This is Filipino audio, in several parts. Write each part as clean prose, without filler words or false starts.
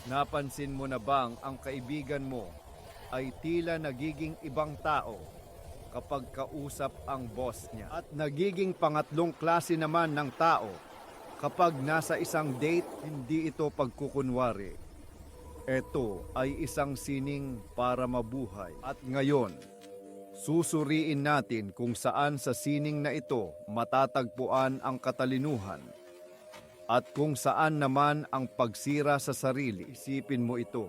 Napansin mo na bang ang kaibigan mo ay tila nagiging ibang tao kapag kausap ang boss niya? At nagiging pangatlong klase naman ng tao kapag nasa isang date. Hindi ito pagkukunwari. Ito ay isang sining para mabuhay. At ngayon, susuriin natin kung saan sa sining na ito matatagpuan ang katalinuhan at kung saan naman ang pagsira sa sarili. Isipin mo ito.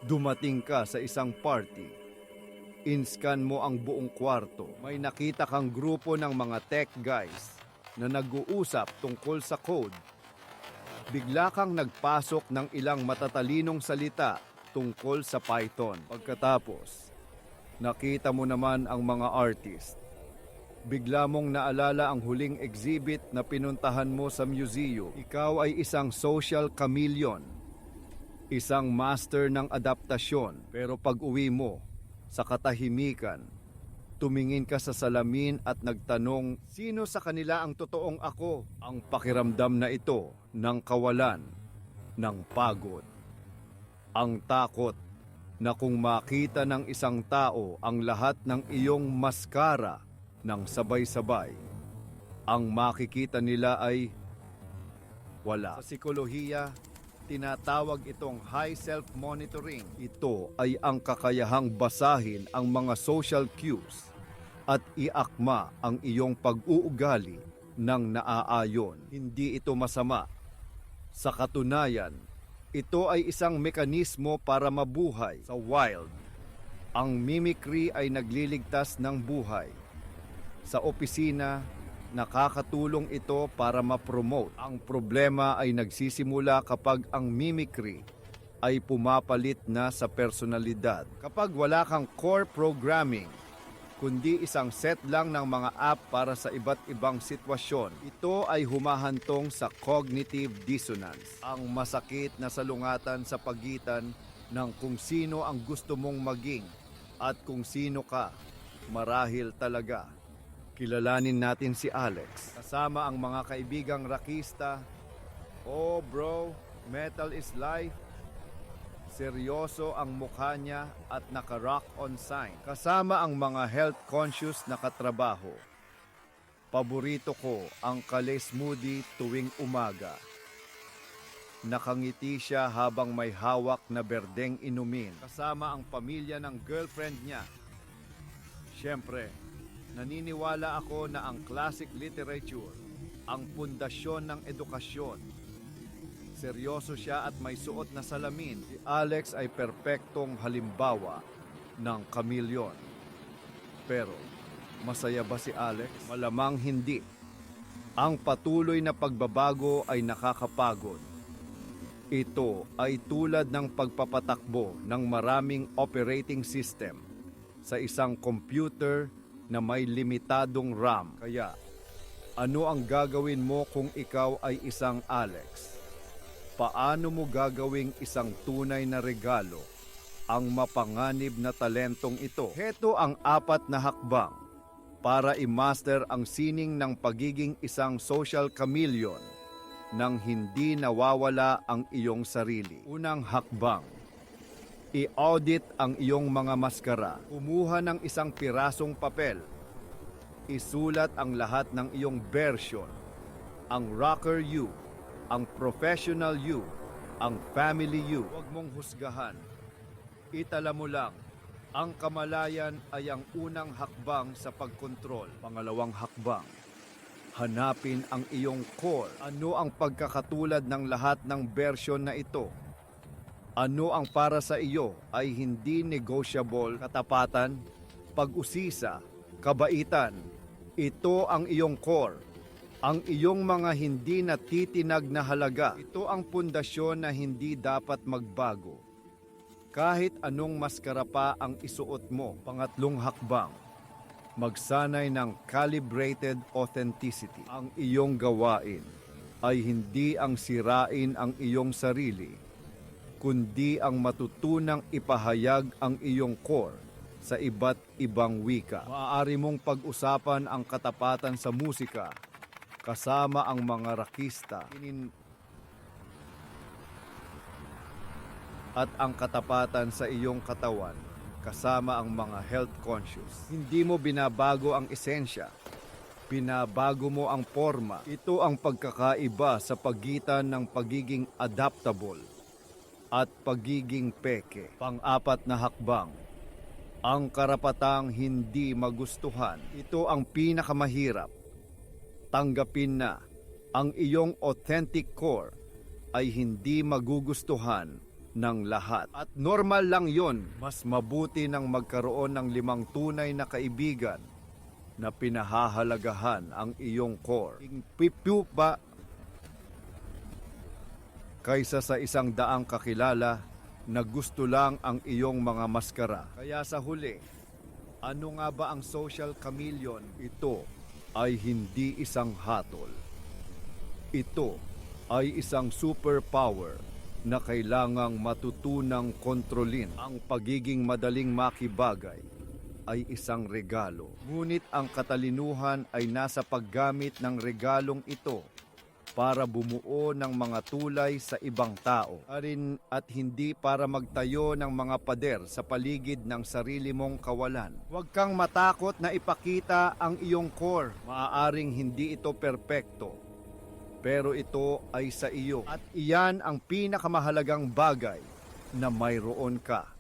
Dumating ka sa isang party. Inscan mo ang buong kwarto. May nakita kang grupo ng mga tech guys na nag-uusap tungkol sa code. Bigla kang nagpasok ng ilang matatalinong salita tungkol sa Python. Pagkatapos, nakita mo naman ang mga artist. Bigla mong naalala ang huling exhibit na pinuntahan mo sa museum. Ikaw ay isang social chameleon, isang master ng adaptasyon. Pero pag-uwi mo sa katahimikan, tumingin ka sa salamin at nagtanong, sino sa kanila ang totoong ako? Ang pakiramdam na ito ng kawalan, ng pagod. Ang takot na kung makita ng isang tao ang lahat ng iyong maskara ng sabay-sabay, ang makikita nila ay wala. Sa psikolohiya, tinatawag itong high self-monitoring. Ito ay ang kakayahang basahin ang mga social cues at iakma ang iyong pag-uugali ng naaayon. Hindi ito masama. Sa katunayan, ito ay isang mekanismo para mabuhay sa wild. Ang mimicry ay nagliligtas ng buhay. Sa opisina, nakakatulong ito para ma-promote. Ang problema ay nagsisimula kapag ang mimicry ay pumapalit na sa personalidad. Kapag wala kang core programming, kundi isang set lang ng mga app para sa iba't ibang sitwasyon, ito ay humahantong sa cognitive dissonance. Ang masakit na salungatan sa pagitan ng kung sino ang gusto mong maging at kung sino ka marahil talaga. Kilalanin natin si Alex. Kasama ang mga kaibigang rakista. Oh bro, metal is life. Seryoso ang mukha niya at naka-rock on sign. Kasama ang mga health-conscious na katrabaho. Paborito ko ang kale smoothie tuwing umaga. Nakangiti siya habang may hawak na berdeng inumin. Kasama ang pamilya ng girlfriend niya. Siyempre, naniniwala ako na ang classic literature ang pundasyon ng edukasyon. Seryoso siya at may suot na salamin. Si Alex ay perpektong halimbawa ng kameleon. Pero, masaya ba si Alex? Malamang hindi. Ang patuloy na pagbabago ay nakakapagod. Ito ay tulad ng pagpapatakbo ng maraming operating system sa isang computer na may limitadong RAM. Kaya, ano ang gagawin mo kung ikaw ay isang Alex? Paano mo gagawing isang tunay na regalo ang mapanganib na talentong ito? Heto ang 4 na hakbang para i-master ang sining ng pagiging isang social chameleon nang hindi nawawala ang iyong sarili. Unang hakbang, i-audit ang iyong mga maskara. Kumuha ng isang pirasong papel. Isulat ang lahat ng iyong version. Ang rocker you, ang professional you, ang family you. Huwag mong husgahan. Itala mo lang, ang kamalayan ay ang unang hakbang sa pagkontrol. Pangalawang hakbang, hanapin ang iyong core. Ano ang pagkakatulad ng lahat ng version na ito? Ano ang para sa iyo ay hindi negotiable? Katapatan, pag-usisa, kabaitan. Ito ang iyong core. Ang iyong mga hindi natitinag na halaga. Ito ang pundasyon na hindi dapat magbago. Kahit anong maskara pa ang isuot mo. Pangatlong hakbang, magsanay ng calibrated authenticity. Ang iyong gawain ay hindi ang sirain ang iyong sarili, kundi ang matutunang ipahayag ang iyong core sa iba't ibang wika. Maaari mong pag-usapan ang katapatan sa musika kasama ang mga rakista. at ang katapatan sa iyong katawan kasama ang mga health conscious. Hindi mo binabago ang esensya, binabago mo ang forma. Ito ang pagkakaiba sa pagitan ng pagiging adaptable at pagiging peke. Pang-apat na hakbang, ang karapatang hindi magustuhan. Ito ang pinakamahirap. Tanggapin na ang iyong authentic core ay hindi magugustuhan ng lahat. At normal lang yon. Mas mabuti nang magkaroon ng 5 tunay na kaibigan na pinahahalagahan ang iyong core. Pipu ba kaysa sa 100 kakilala na gusto lang ang iyong mga maskara. Kaya sa huli, ano nga ba ang social chameleon? Ito ay hindi isang hatol. Ito ay isang superpower na kailangang matutunang kontrolin. Ang pagiging madaling makibagay ay isang regalo. Ngunit ang katalinuhan ay nasa paggamit ng regalong ito para bumuo ng mga tulay sa ibang tao. At hindi para magtayo ng mga pader sa paligid ng sarili mong kawalan. Huwag kang matakot na ipakita ang iyong core. Maaaring hindi ito perpekto, pero ito ay sa iyo. At iyan ang pinakamahalagang bagay na mayroon ka.